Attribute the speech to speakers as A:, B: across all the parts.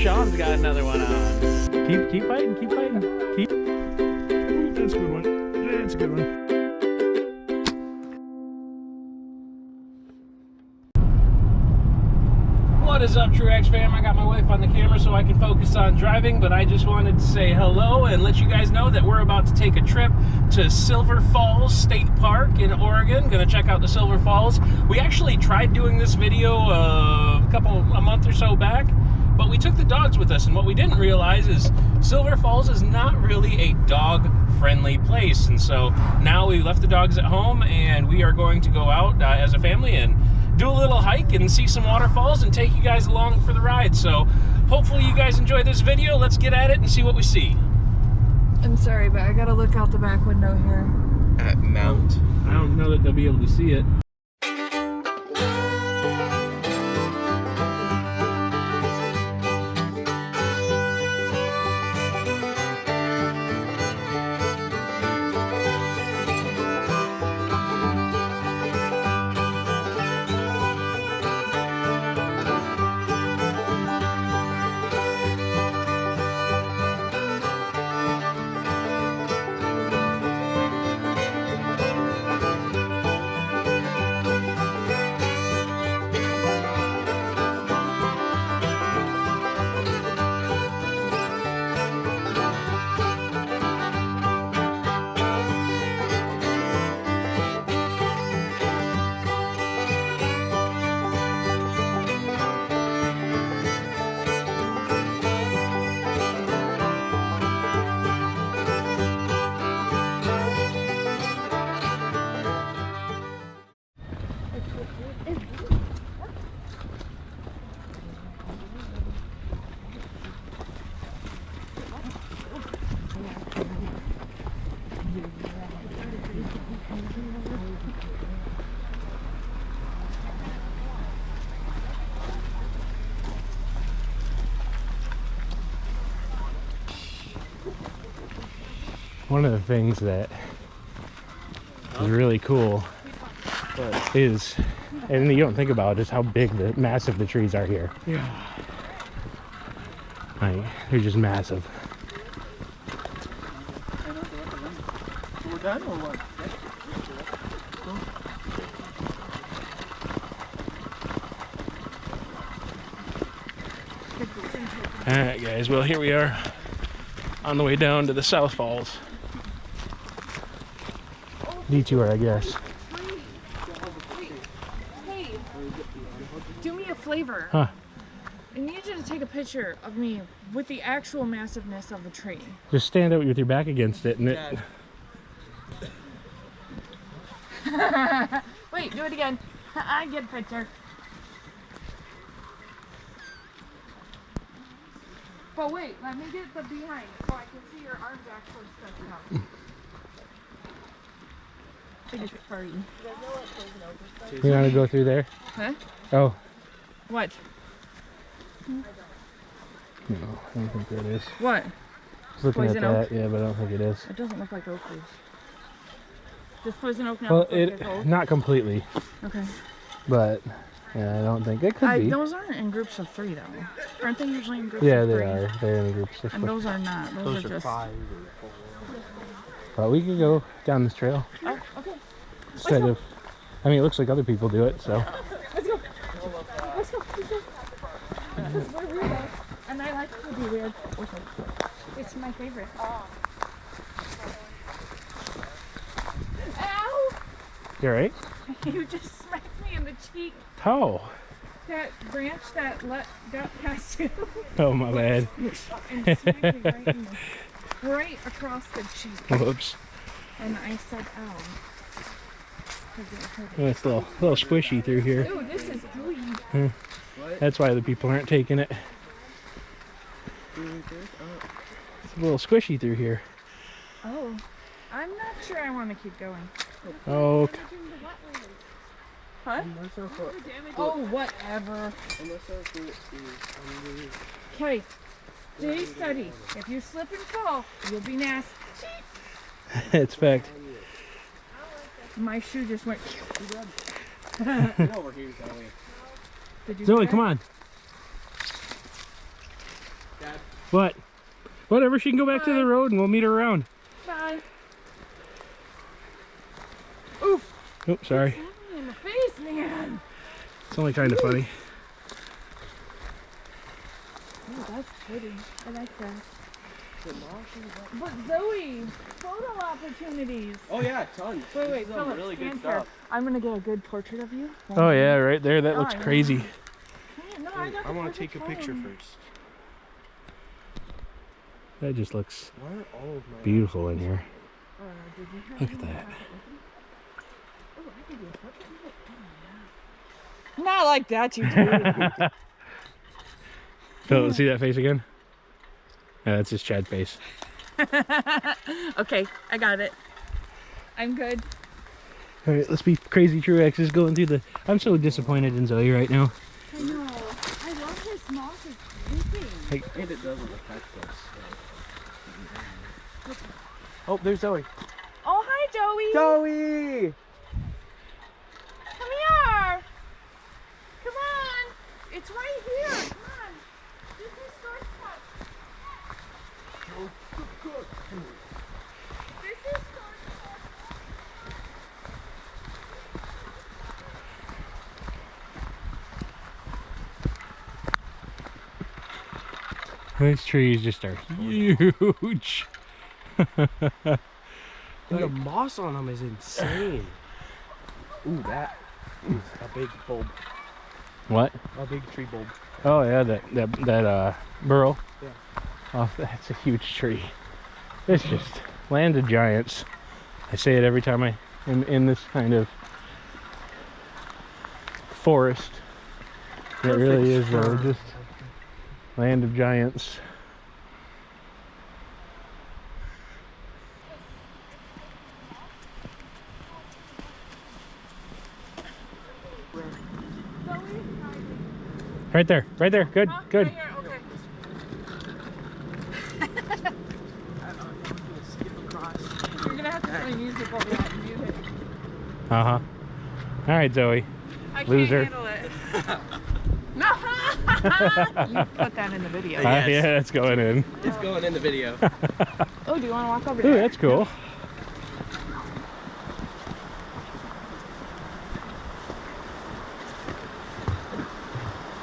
A: Sean's got another one on. Keep fighting, keep fighting. Keep. Ooh, that's a good one. That's a good one. What is up, Truex fam? I got my wife on the camera so I can focus on driving, but I just wanted to say hello and let you guys know that we're about to take a trip to Silver Falls State Park in Oregon. Gonna check out the Silver Falls. We actually tried doing this video a month or so back, but we took the dogs with us, and what we didn't realize is Silver Falls is not really a dog-friendly place, and so now we left the dogs at home and we are going to go out as a family and do a little hike and see some waterfalls and take you guys along for the ride. So hopefully you guys enjoy this video. Let's get at it and see what we see.
B: I'm sorry, but I gotta look out the back window here.
C: At Mount.
A: I don't know that they'll be able to see it. One of the things that is really cool is, and you don't think about it, is how big, massive the trees are here. Yeah. Like, they're just massive.
C: We're done or what?
A: Alright guys, well here we are on the way down to the South Falls. Detour, I guess.
B: Hey, do me a favor.
A: Huh.
B: I need you to take a picture of me with the actual massiveness of the tree.
A: Just stand out with your back against it and it...
B: Wait, do it again. I get a picture. But wait, let me get the behind so I can see your arms actually stretching out.
A: You want to go through there?
B: Huh?
A: Oh.
B: What?
A: No, I don't think that is.
B: What?
A: I was looking
B: Poison
A: at that,
B: oak?
A: yeah, but I don't think it is.
B: It doesn't look like oak leaves. Does poison oak not
A: Well,
B: look like it's oak?
A: not completely,
B: Okay.
A: but yeah, I don't think it could be.
B: Those aren't in groups of 3 though. Aren't they usually in groups
A: Yeah,
B: of 3?
A: they are. They're in groups of 3.
B: And those are not. Those are just
C: 5 or 4.
A: But we could go down this trail.
B: Oh, okay.
A: Instead of, I mean, it looks like other people do it, so.
B: Let's go. Let's go. Because we're weirdos, and I like to be weird. It's my favorite. Ow!
A: You alright?
B: You just smacked me in the cheek.
A: How?
B: That branch that got past you.
A: Oh, my bad.
B: And smacked me right across the cheek.
A: Whoops.
B: And I said, ow.
A: Oh, it's a little squishy through here.
B: Ooh, this is gooey.
A: That's why the people aren't taking it. It's a little squishy through here.
B: Oh, I'm not sure I want to keep going.
A: Oh.
B: Huh? Oh, whatever. Okay, stay steady. If you slip and fall, you'll be nasty.
A: It's fact.
B: My shoe just went.
C: Get over here, Zoe.
B: Did you
A: Zoe,
B: hear
A: come
B: it?
A: on. What? Whatever, she can go back to the road and we'll meet her around.
B: Bye. Oof.
A: Oh, sorry.
B: What's happening in the face, man?
A: It's only kind of funny.
B: Oh, that's pretty. I like that. But Zoe, photo opportunities.
C: Oh yeah, tons.
B: Wait,
C: This is some
B: Philip,
C: really good
B: stand here.
C: stuff.
B: I'm gonna get a good portrait of you.
A: Oh yeah, right there. That looks
B: Oh, yeah.
A: crazy.
B: Man, no, I got
C: I
B: the
C: want to
B: perfect
C: take a picture
B: phone.
C: first.
A: That just looks
C: Why are all of my
A: beautiful in here.
B: Did you have
A: Look at
B: any
A: that.
B: Oh, I can do a portrait of it. Oh, yeah. Not like that, you do.
A: So, see that face again? Yeah, that's his Chad face.
B: Okay, I got it. I'm good.
A: All right, let's be crazy Truexes going through the... I'm so disappointed in Zoe right now.
B: I know. I love his moss is creeping.
C: And it doesn't affect us. Oh, there's Zoe.
B: Oh, hi, Joey.
C: Zoe!
B: Come here. Come on. It's right here. Come on. This is shortcut. This is shortcut.
A: These trees just are huge.
C: And the moss on them is insane. Ooh, that is a big bulb.
A: What?
C: A big tree bulb.
A: Oh yeah, that burl.
C: Yeah.
A: Oh, that's a huge tree. It's just land of giants. I say it every time I am in this kind of forest. It really is though, just land of giants. Right there, right there. Good,
B: Huh?
A: good.
B: Right here, okay. You're gonna have to play music over that music.
A: Uh-huh. All right, Zoe.
B: I can't
A: Loser.
B: handle it. No! You put that in the video.
C: Yes.
A: Yeah, that's going in.
C: It's going in the video.
B: Oh, do you want to walk over
A: Ooh,
B: there?
A: that's cool.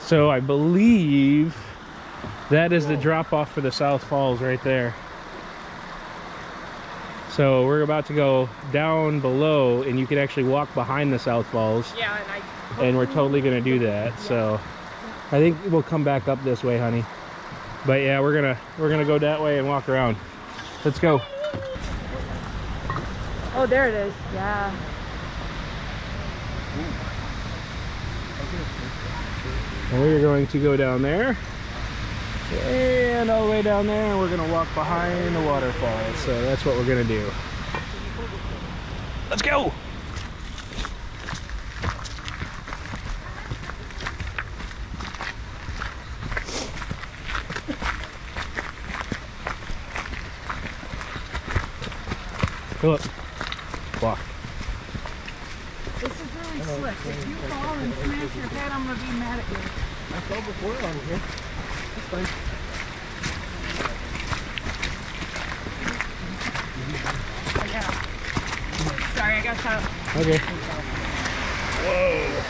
A: So I believe that is the drop off for the South Falls right there. So we're about to go down below and you can actually walk behind the South Falls,
B: Yeah, and
A: and we're totally gonna do that. So I think we'll come back up this way, honey. But yeah, we're gonna go that way and walk around. Let's go.
B: Oh, there it is. Yeah.
A: And we're going to go down there and all the way down there, and we're gonna walk behind the waterfall. So that's what we're gonna do. Let's go. Philip, walk.
B: This is really slick. If you fall and smash your head, I'm gonna be mad at you.
C: I fell before on here. That's fine.
B: Yeah. Sorry, I got caught.
A: Okay. Whoa.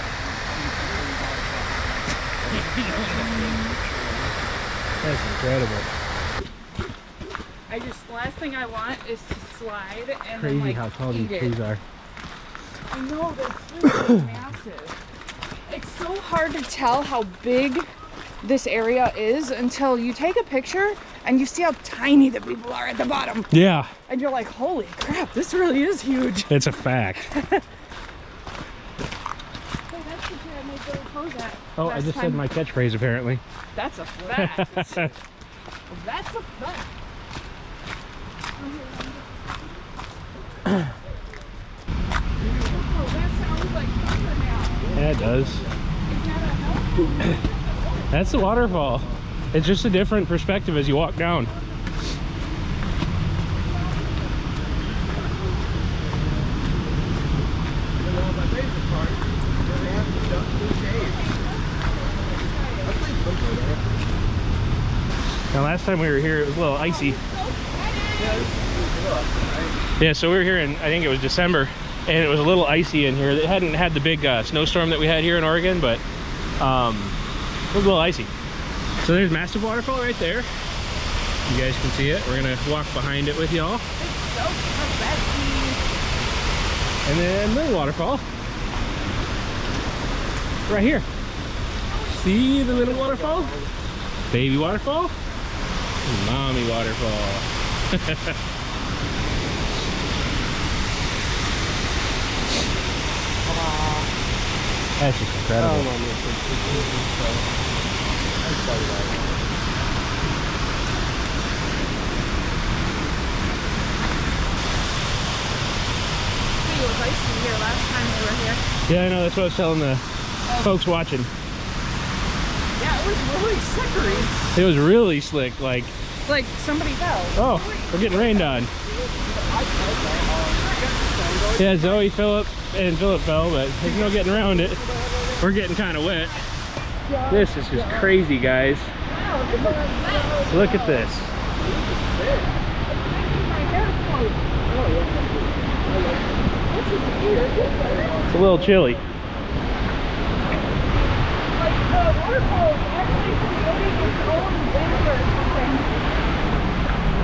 A: That's incredible.
B: Last thing I want is to slide and
A: Crazy
B: then like
A: how tall these
B: eat it.
A: trees are.
B: I know, they're really massive. It's so hard to tell how big this area is until you take a picture and you see how tiny the people are at the bottom.
A: Yeah,
B: And you're like, holy crap, this really is huge.
A: it's a fact.
B: Hey, that's the chair I made Billy pose at.
A: Oh, I
B: last
A: just said
B: time.
A: my catchphrase apparently.
B: That's a fact. That's a fact. Oh, that sounds like thunder now.
A: Yeah, it does.
B: Is that a help?
A: That's the waterfall. It's just a different perspective as you walk down.
C: My favorite part is where they have the duck blue caves.
A: Now last time we were here, it was a little icy. Yeah, so we were here in, I think it was December, and it was a little icy in here. It hadn't had the big snowstorm that we had here in Oregon, but it was a little icy. So there's Massive Waterfall right there. You guys can see it. We're gonna walk behind it with y'all. And then Little Waterfall. Right here. See the little waterfall? Baby waterfall? Mommy waterfall. That's just incredible.
B: It was icy here last time we were here.
A: Yeah, I know. That's what I was telling the folks watching.
B: Yeah, it was really slippery.
A: It was really slick. Like
B: somebody fell.
A: Oh, we're getting rained on. Yeah, Zoe, Philip, and Philip fell, but there's no getting around it. We're getting kind of wet. This is just crazy, guys. Look at this. It's a little chilly.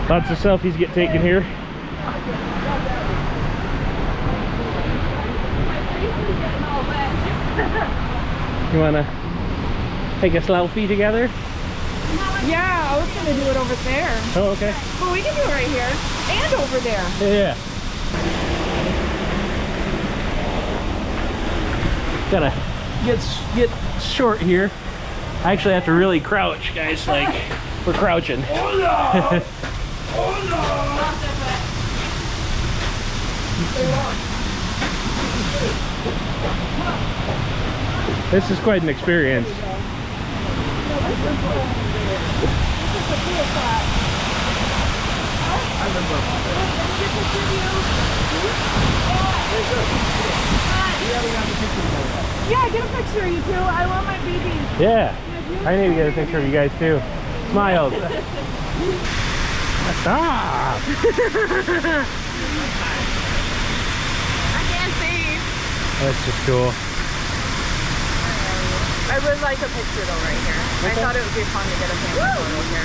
A: Lots of selfies get taken here. You wanna take a selfie together?
B: Yeah, I was gonna do it over there.
A: Oh, okay.
B: But we can do it right here and over there.
A: Yeah. Gotta get short here. I actually have to really crouch, guys. Like we're crouching. This is quite an experience.
B: Yeah, get a picture of you two. I love my babies.
A: Yeah, I need to get a picture of you guys too. Smiles. Stop.
B: I can't see.
A: That's just cool.
B: I would like a picture though right here. I thought it would be fun to get a family photo here.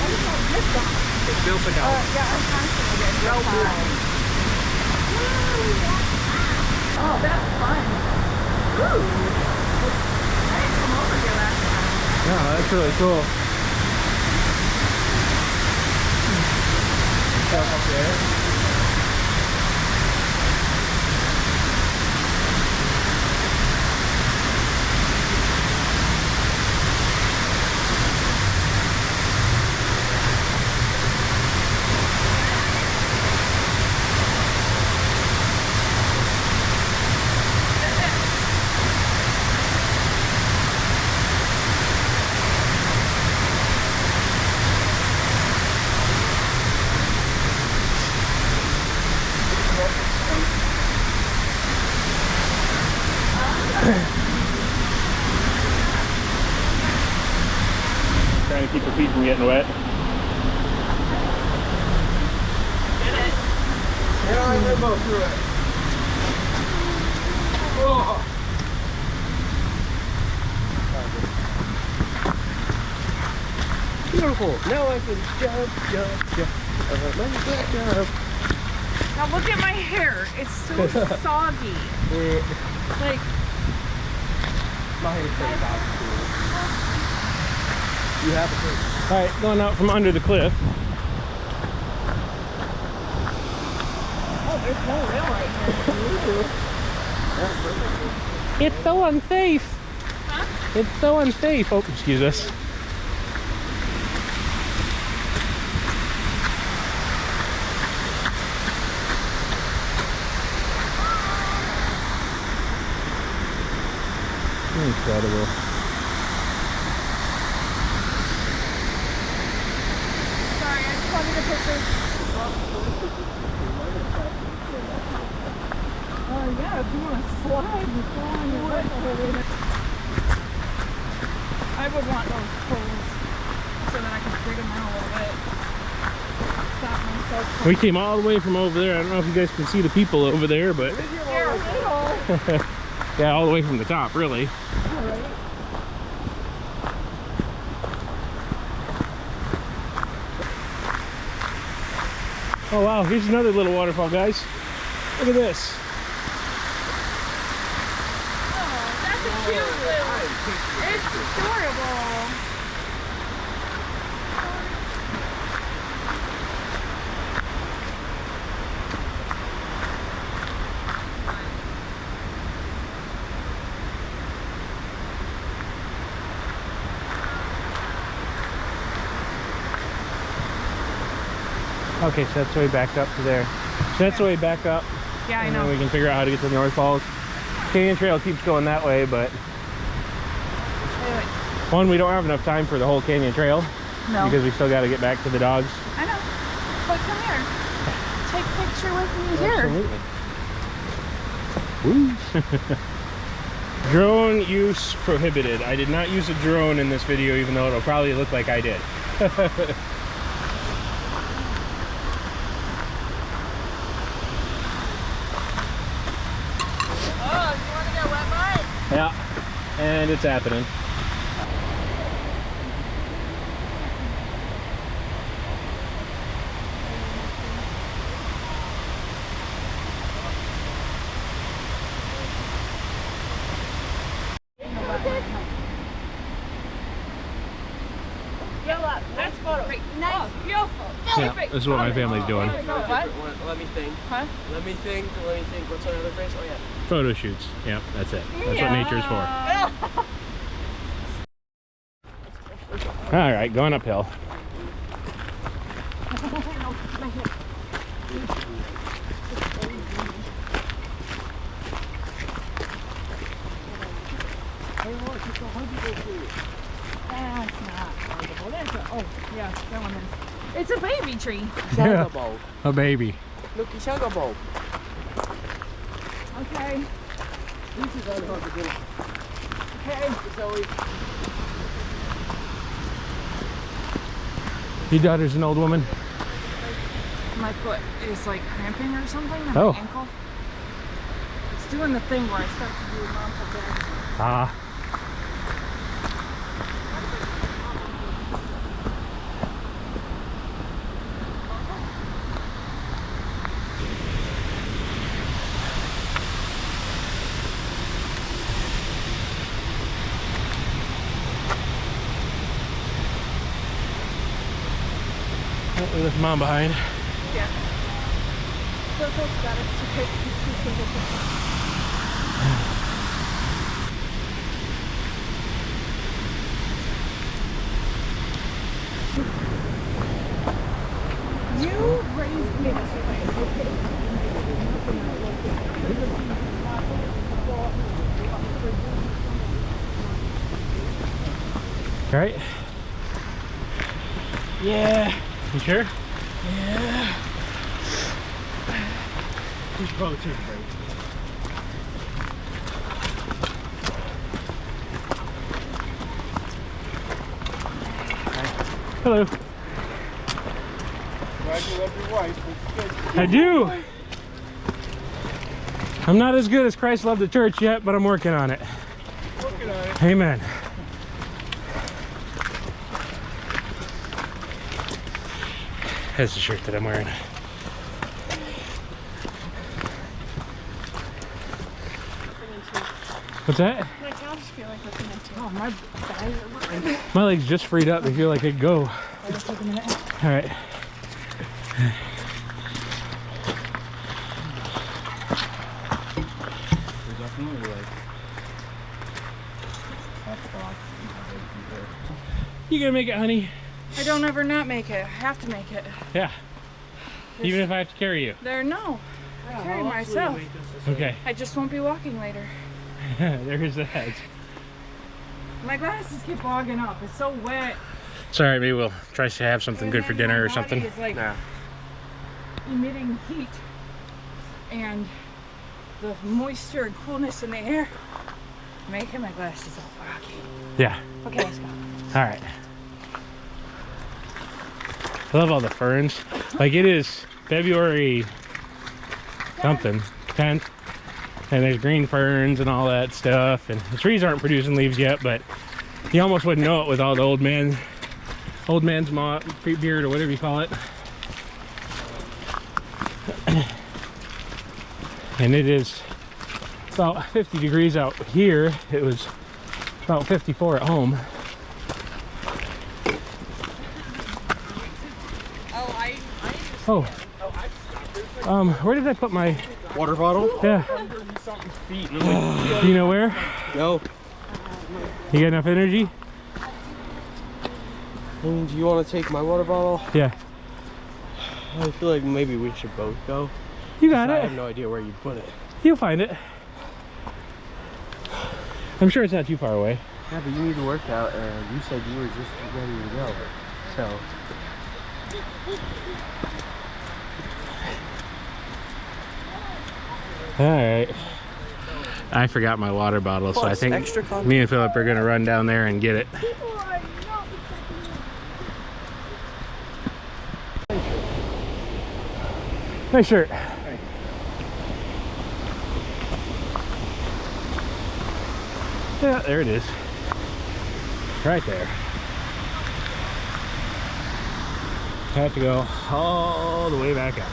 C: It's built for dogs.
B: Yeah, I'm constantly getting real high. Oh, that's fun. Woo! I didn't come over here last time.
A: No, that's really cool.
C: Stuff up there.
A: Trying to keep your feet from getting wet.
C: Yeah, I live up through it. Oh. Beautiful. Now I can jump.
B: Now look at my hair. It's so soggy. Like,
C: My hair is pretty soft too. You have a thing.
A: All right, going out from under the cliff.
B: oh, there's no rail right here.
A: It's so unsafe.
B: Huh?
A: It's so unsafe. Oh, excuse us. Incredible.
B: Sorry, I just wanted a picture. Oh yeah, if you want to slide and fall on your way. I would want those poles. so then I can dig them out a little bit. Stop myself from...
A: We came all the way from over there. I don't know if you guys can see the people over there, but yeah, all the way from the top, really. Oh wow, here's another little waterfall, guys. Look at this.
B: Oh, that's a cute little... It's adorable.
A: Okay, so that's the way back up to there. So that's the way back up.
B: Yeah, I
A: And
B: know.
A: then we can figure out how to get to the North Falls. Canyon Trail keeps going that way, but one, we don't have enough time for the whole Canyon Trail.
B: No.
A: Because we still got to get back to the dogs.
B: I know. But come here. Take a picture with me here.
A: Absolutely. Woo. Drone use prohibited. I did not use a drone in this video, even though it'll probably look like I did. Yeah, and it's happening.
B: That's photo. Nice, beautiful.
A: Yeah, this is what my family's doing.
B: What?
C: Let me think.
B: Huh?
C: Let me think. What's another phrase? Oh yeah.
A: Photo shoots. Yeah, that's it. That's what nature's for. All right, going uphill.
B: That's not wonderful. Oh, yeah, that one is. It's a baby tree.
A: Yeah,
C: Bowl.
A: a baby.
C: Look, it's a bowl.
B: Okay. Okay.
A: Your daughter's an old woman.
B: My foot is like cramping or something on
A: Oh.
B: my ankle. It's doing the thing where I start to do non-foot back.
A: Ah. Oh, we left Mom behind.
B: Yeah. So got it. Okay. You raised me this way.
A: All right. Yeah. You sure?
C: Yeah.
A: We should probably take a break. Hello.
C: Glad you love your wife.
A: I do. I'm not as good as Christ loved the church yet, but I'm working on it.
C: Working on it.
A: Amen. That's the shirt that I'm wearing. What's that?
B: My calves feel like looking into. Oh, my thighs are looking.
A: My legs just freed up. They feel like they could go.
B: Just take a minute.
A: All right. You gonna make it, honey?
B: I don't ever not make it. I have to make it.
A: Yeah. Even if I have to carry you.
B: No. I carry myself.
A: Okay.
B: I just won't be walking later.
A: There's that.
B: My glasses keep fogging up. It's so wet.
A: It's all right. Maybe we'll try to have something good for
B: And
A: dinner
B: my
A: or
B: body
A: something.
B: is like
C: Nah.
B: emitting heat and the moisture and coolness in the air making my glasses all foggy.
A: Yeah.
B: Okay, let's go.
A: All right. I love all the ferns. Like, it is February something, 10th, and there's green ferns and all that stuff, and the trees aren't producing leaves yet, but you almost wouldn't know it with all the old man's beard or whatever you call it. And it is about 50 degrees out here. It was about 54 at home. Oh, where did I put my
C: Water bottle?
A: Yeah. Do you know where?
C: No.
A: You got enough energy?
C: Do you want to take my water bottle?
A: Yeah.
C: I feel like maybe we should both go.
A: You got
C: I
A: it.
C: have no idea where you put it.
A: You'll find it. I'm sure it's not too far away.
C: Yeah, but you need to work out, and you said you were just ready to go. So.
A: All right. I forgot my water bottle, so I think me and Philip are gonna run down there and get it. Nice shirt. Yeah, there it is. Right there. Have to go all the way back up.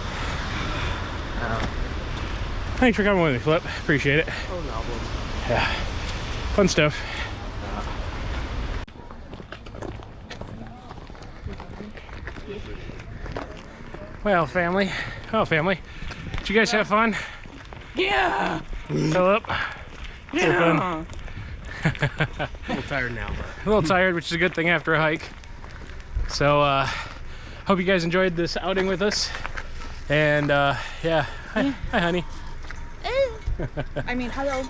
A: Thanks for coming with me, Flip. Appreciate it.
C: Oh, no problem.
A: Yeah. Fun stuff. Well, family. Oh, family. Did you guys have fun?
B: Yeah.
A: Philip?
B: Yeah.
C: A little tired now, but.
A: A little tired, which is a good thing after a hike. So, hope you guys enjoyed this outing with us. And, yeah. Hi, honey.
B: I mean, hello.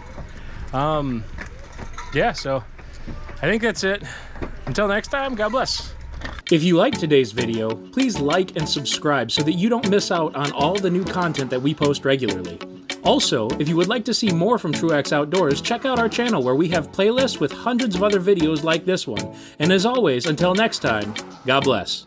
A: Yeah, so I think that's it. Until next time, God bless. If you liked today's video, please like and subscribe so that you don't miss out on all the new content that we post regularly. Also, if you would like to see more from Truax Outdoors, check out our channel where we have playlists with hundreds of other videos like this one. And as always, until next time, God bless.